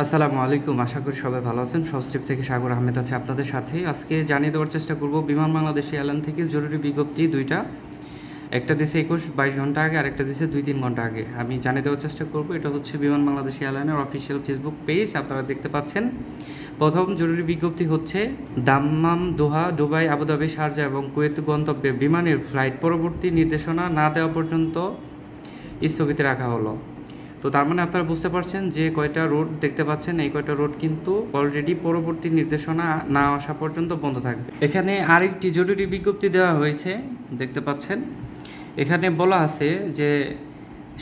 আসসালামু আলাইকুম। আশা করি সবাই ভালো আছেন। সস্ট্রিপ থেকে সাগর আহমেদ আছে আপনাদের সাথে। আজকে জানিয়ে দেওয়ার চেষ্টা করব বিমান বাংলাদেশ এয়ারলাইন থেকে জরুরি বিজ্ঞপ্তি দুইটা। একটা দিছে 21-22 ঘন্টা আগে, আরেকটা দিছে 2-3 ঘন্টা আগে। আমি জানিয়ে দেওয়ার চেষ্টা করব। এটা হচ্ছে বিমান বাংলাদেশ এয়ারলাইনের অফিসিয়াল ফেসবুক পেজ, আপনারা দেখতে পাচ্ছেন। প্রথম জরুরি বিজ্ঞপ্তি হচ্ছে দাম্মাম, দোহা, দুবাই, আবুধাবি, শারজা এবং কুয়েত গন্তব্যে বিমানের ফ্লাইট পরবর্তী নির্দেশনা না দেওয়া পর্যন্ত স্থগিত রাখা হলো। তো তার মানে আপনারা বুঝতে পারছেন যে কয়টা রুট দেখতে পাচ্ছেন, এই কয়টা রুট কিন্তু অলরেডি পরবর্তী নির্দেশনা না আসা পর্যন্ত বন্ধ থাকবে। এখানে আরেকটি জরুরি বিজ্ঞপ্তি দেওয়া হয়েছে, দেখতে পাচ্ছেন। এখানে বলা আছে যে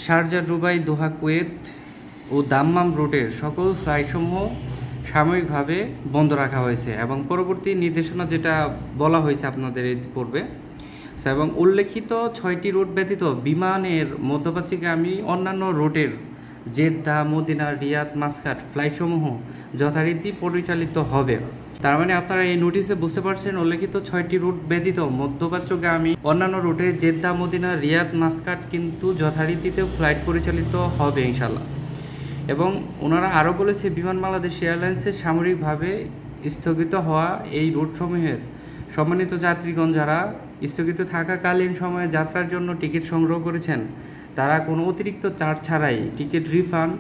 শারজা, দুবাই, দোহা, কুয়েত ও দাম্মাম রুটের সকল ফ্লাইটসমূহ সাময়িকভাবে বন্ধ রাখা হয়েছে এবং পরবর্তী নির্দেশনা যেটা বলা হয়েছে আপনাদের এই পূর্বে, এবং উল্লেখিত 6টি রুট ব্যতীত বিমানের মধ্যপ্রাচ্যগামী অন্যান্য রুটের জেদ্দা, মদিনা, রিয়াদ, মাসকাট ফ্লাইটসমূহ যথারীতি পরিচালিত হবে। তার মানে আপনারা এই নোটিশে বুঝতে পারছেন, উল্লেখিত 6টি রুট ব্যতীত মধ্যপ্রাচ্যগামী অন্যান্য রুটে জেদ্দা, মদিনা, রিয়াদ, মাসকাট কিন্তু যথারীতিতে ফ্লাইট পরিচালিত হবে ইনশাল্লাহ। এবং ওনারা আরও বলেছে বিমান বাংলাদেশ এয়ারলাইন্সের সাময়িকভাবে স্থগিত হওয়া এই রুটসমূহের সম্মানিত যাত্রীগণ যারা স্থগিত থাকাকালীন সময়ে যাত্রার জন্য টিকিট সংগ্রহ করেছেন, তারা কোনো অতিরিক্ত চার্জ ছাড়াই টিকিট রিফান্ড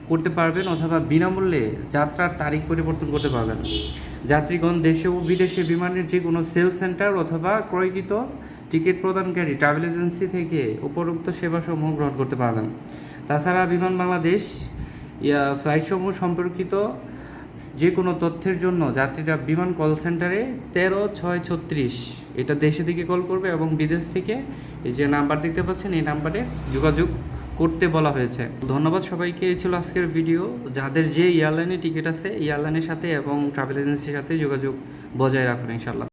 করতে পারবেন অথবা বিনামূল্যে যাত্রার তারিখ পরিবর্তন করতে পারবেন। যাত্রীগণ দেশে ও বিদেশে বিমানের যে কোনো সেল সেন্টার অথবা ক্রয়কৃত টিকিট প্রদানকারী ট্রাভেল এজেন্সি থেকে উপরোক্ত সেবাসমূহ গ্রহণ করতে পারবেন। তাছাড়া বিমান বাংলাদেশ ফ্লাইটসমূহ সম্পর্কিত যে কোনো তথ্যের জন্য যাত্রীরা বিমান কল সেন্টারে 13-636 এটা দেশে থেকে কল করবে এবং বিদেশ থেকে এই যে নাম্বার দেখতে পাচ্ছেন এই নাম্বারে যোগাযোগ করতে বলা হয়েছে। ধন্যবাদ সবাইকে। এই ছিল আজকের ভিডিও। যাদের যে এয়ারলাইনে টিকিট আছে এয়ারলাইনের সাথে এবং ট্রাভেল এজেন্সির সাথে যোগাযোগ বজায় রাখুন ইনশাল্লাহ।